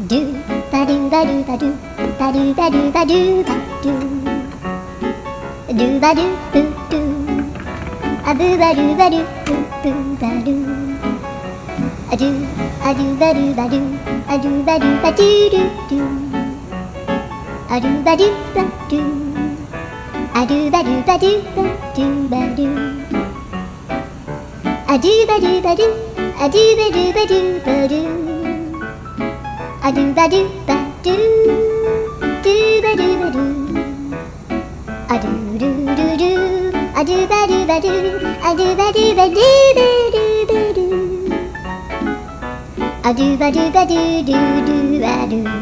do ba do ba do ba do ba do ba do ba do ba do ba do boo do a boo ba do ba do boo boo ba do a do ba do ba do a do ba do ba do do do a do ba do ba do a do ba do ba do ba do ba do a do ba do ba do a do ba do ba do ba do a do ba do ba do do ba do ba do a do do do do a do ba do ba do a do ba do ba do ba do ba do a do ba do ba do do do ba do